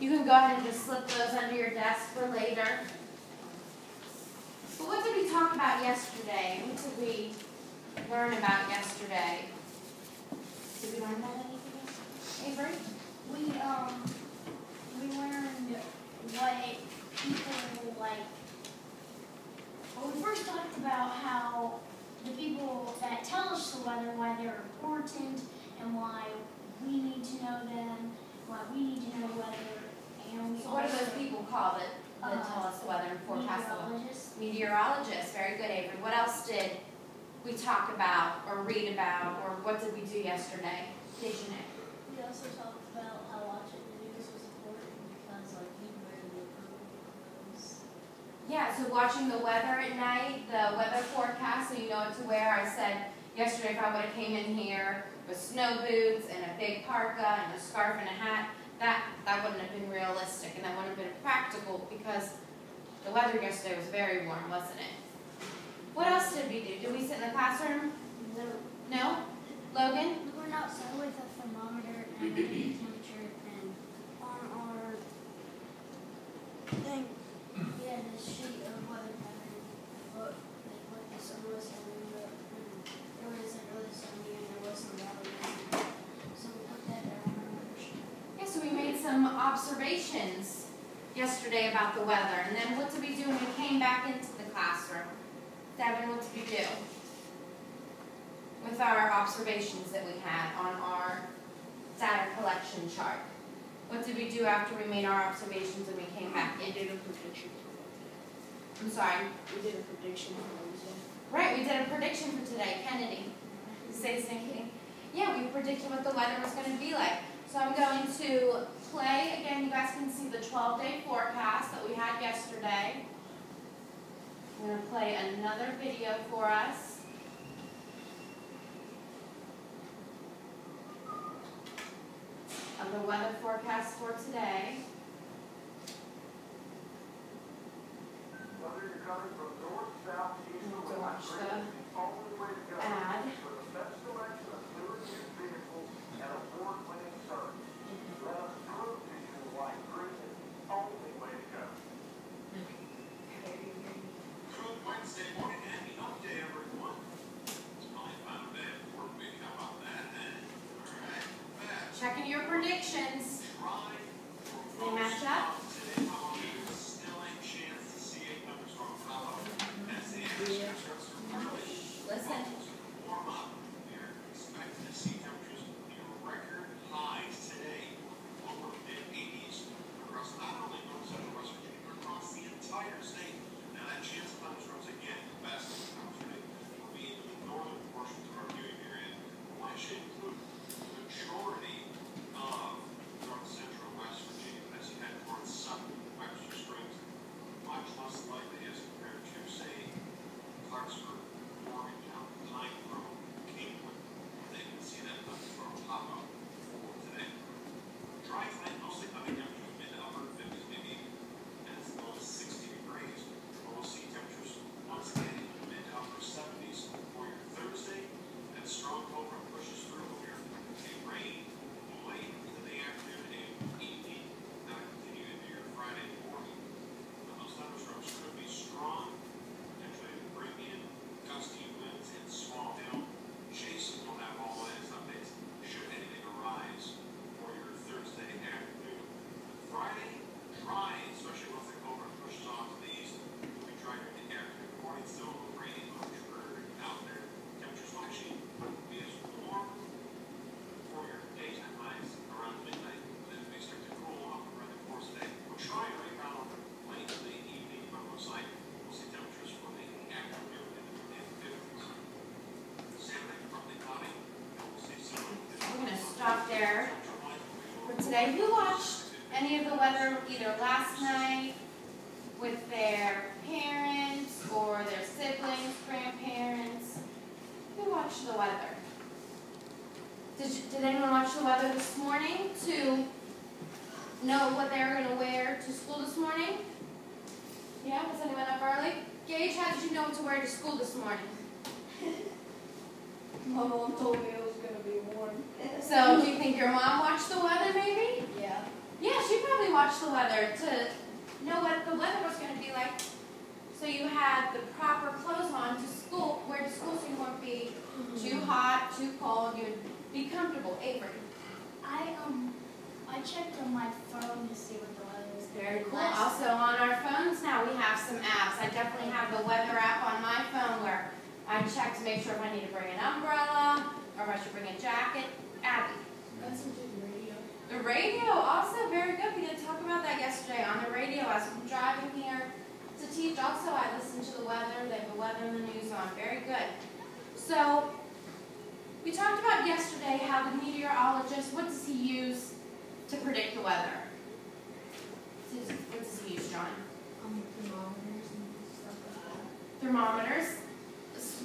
You can go ahead and just slip those under your desk for later. But what did we talk about yesterday? What did we learn about yesterday? Did we learn about anything yesterday? Avery? We learned what people like. Well, we first talked about how the people that tell us the weather, why they're important, and why we need to know them, why we need to know the weather. And So what are those people called that tell us the weather and forecast the weather? Meteorologists. Very good, Avery. What else did we talk about or read about, or what did we do yesterday? Dejeuner. We also talked about how watching the news was important because, like, you wear the clothes. Yeah, so watching the weather at night, the weather forecast, so you know what to wear. I said yesterday if I would have came in here with snow boots and a big parka and a scarf and a hat, that wouldn't have been realistic and that wouldn't have been practical because the weather yesterday was very warm, wasn't it? What else did we do? Did we sit in the classroom? No. No? Logan? We went outside with a thermometer and a temperature, and on our thing, we had this sheet of weather pattern. Look, like what the sun was setting up, and there wasn't really sunny and there wasn't a lot of wind. So we put that down on our sheet. Yeah, so we made some observations yesterday about the weather. And then what did we do when we came back into the classroom? Devin, what did we do with our observations that we had on our data collection chart? What did we do after we made our observations and we came back in? We did a prediction. I'm sorry. We did a prediction on Wednesday. Right, we did a prediction for today. Kennedy, say something. Yeah, we predicted what the weather was going to be like. So I'm going to play, again, you guys can see the 12-day forecast that we had yesterday. I'm going to play another video for us. Of the weather forecast for today. Whether you're coming from north, south, east, or To watch west, the the only way to go ad. for the best selection of new and used vehicles and award-winning service. Let us prove to you why Green is the only way to go. Good Wednesday morning, happy hump day, everyone. It's my final day of work week. How about that, eh? All right, back. Checking your predictions. Try They match up? today. How about you? Still a chance to see a thunderstorm pop up as the atmosphere starts to really Listen. warm up. We're expecting to see temperatures near record highs today, over mid-80s across not only north central West Virginia, but across the entire state. Now that chance of thunderstorms again, the best opportunity will be in the northern portions of our viewing area. Why should include the majority of north central West Virginia as you head towards southern Webster Springs, much less likely as compared to, say, Clarksburg, Morgantown, Pine Grove, Kingwood. They can see that thunderstorm pop up for today. Dry tonight, mostly coming temperatures mid to upper 50s, maybe as low as 60 degrees. We'll see temperatures once again in the mid to upper 70s for your Thursday. That strong cold front pushes through here. See rain late into the afternoon and evening. That'll continue into your Friday morning. Now, those thunderstorms could be strong, potentially to bring in gusty winds and small hail. Jason will have all latest updates should anything arise for your Thursday afternoon. Friday, dry, especially once the cold front pushes off to the east. It'll be dry during the afternoon. Morning still a little rainy, but dreary out there. Temperatures will actually be as warm for your daytime highs around midnight. Then we start to cool off around the course of the day. We'll try to rebound late in the evening, but it looks like we'll see temperatures for the afternoon in the mid-50s. Saturday, partly cloudy, and we'll see some. We're going to stop there for today. Who watched any of the weather either last night with their parents or their siblings, grandparents? Who watched the weather? Did anyone watch the weather this morning to know what they were going to wear to school this morning? Yeah, was anyone up early? Gage, how did you know what to wear to school this morning? My mom told me it was going to be warm. So, do you think your mom watched the weather maybe? Yeah. Yeah, she probably watch the weather to know what the weather was going to be like. So you had the proper clothes on to school, wear to school so you won't be too hot, too cold, you would be comfortable. Avery. I checked on my phone to see what the weather was. Very cool. Also on our phones now we have some apps. I definitely have the weather app on my phone where I check to make sure if I need to bring an umbrella or if I should bring a jacket. Abby. Listen to the radio. The radio, also very good. We did talk about that yesterday on the radio as I'm driving here to teach. Also, I listen to the weather. They have the weather and the news on. Very good. So, we talked about yesterday how the meteorologist, what does he use to predict the weather? What does he use, John? Thermometers and stuff like that. Thermometers.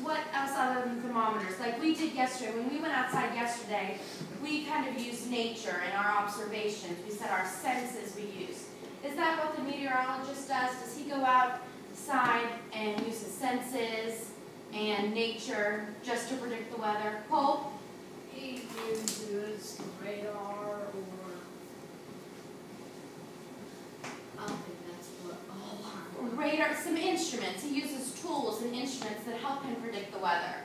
What else other than thermometers? Like we did yesterday, when we went outside yesterday, we kind of used nature and our observations. We said our senses we use. Is that what the meteorologist does? Does he go outside and use his senses and nature just to predict the weather? Cole? He uses radar or, I don't think that's what all our. Radar, some instruments. He uses tools and instruments that help him predict the weather.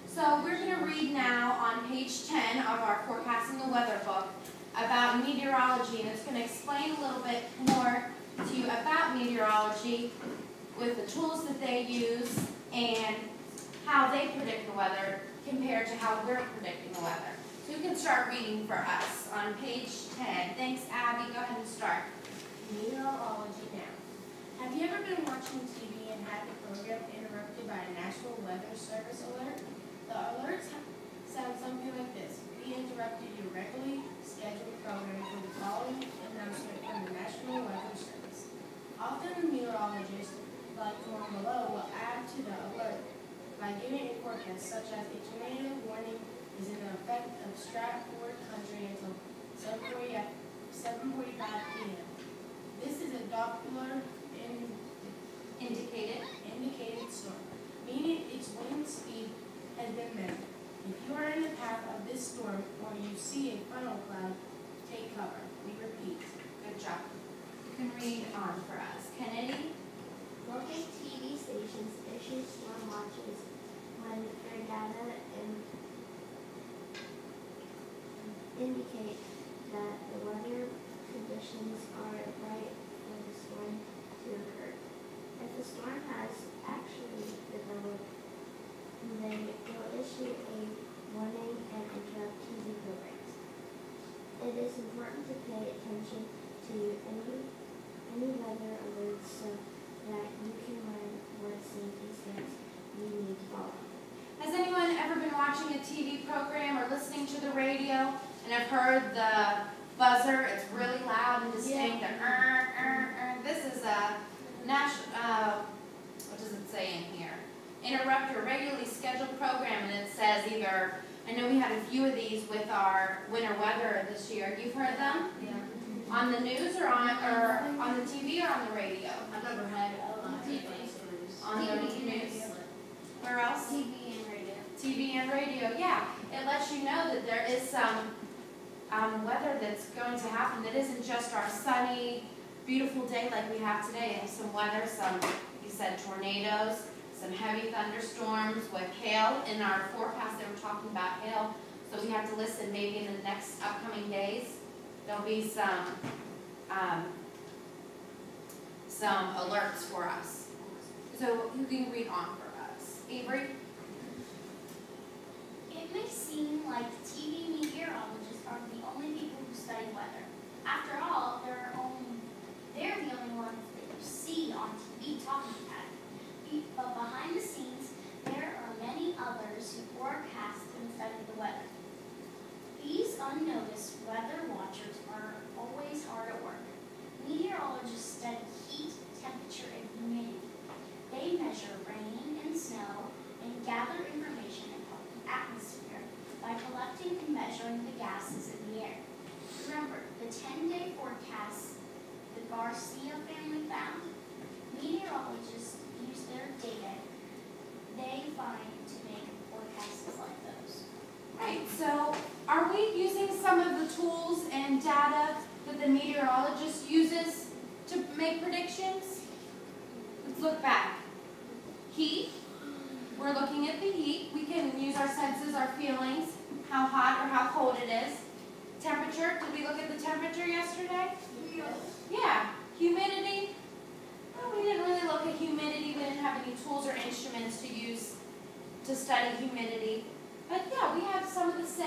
So we're going to read now on page 10 of our Forecasting the Weather book about meteorology, and it's going to explain a little bit more to you about meteorology with the tools that they use and how they predict the weather compared to how we're predicting the weather. So you can start reading for us on page 10. Thanks, Abby. Go ahead and start. Meteorology now. Have you ever been watching TV and had the program interrupted by a National Weather Service alert? The alerts sound something like this. We interrupted your regularly scheduled program for the following announcement from the National Weather Service. Often the meteorologist, like the one below, will add to the alert by giving a forecast such as a tornado warning is in effect of Stratford Country until 7:45 p.m. This is a Doppler indicated storm, meaning its wind speed has been measured. If you are in the path of this storm or you see a funnel cloud, take cover. We repeat. Good job. You can read on for us. Kennedy? Local TV stations issue storm watches when their data indicate that the weather conditions are right for the storm to occur. If the storm has actually developed, they will issue a warning and interrupt TV programs. It is important to pay attention to any weather alerts so that you can learn what safety steps you need to follow. Has anyone ever been watching a TV program or listening to the radio and have heard the buzzer? It's really loud and distinct. This is a national, what does it say in here? Interrupt your regularly scheduled program, and it says either, I know we had a few of these with our winter weather this year. You've heard them? Yeah. On the news or on the TV or on the radio? I've never had it on TV. On the news. Where else? TV and radio. TV and radio, yeah. It lets you know that there is some weather that's going to happen that isn't just our sunny, beautiful day like we have today. And some weather, some, you said tornadoes, some heavy thunderstorms with hail. In our forecast, they were talking about hail. So we have to listen maybe in the next upcoming days. There'll be some alerts for us. So you can read on for us. Avery? It may seem like TV meteorologists are the only people who study weather. After all, they're the only ones that you see on TV talking about it. But behind the scenes, there are many others who forecast and study the weather. These unnoticed weather watchers are always hard at work. Meteorologists study heat, temperature, and humidity. They measure rain and snow and gather information about the atmosphere by collecting and measuring the gases in the air. Remember, the 10-day forecast the Garcia family found? Meteorologists use their data they find to make forecasts like those. Right, so are we using some of the tools and data that that the meteorologist uses to make predictions? Let's look back. Heat, we're looking at the heat. We can use our senses, our feelings, how hot or how cold it is. Temperature, did we look at the temperature yesterday? Yeah. Humidity, well, we didn't really look at humidity. We didn't have any tools or instruments to use to study humidity. But yeah, we have some of the same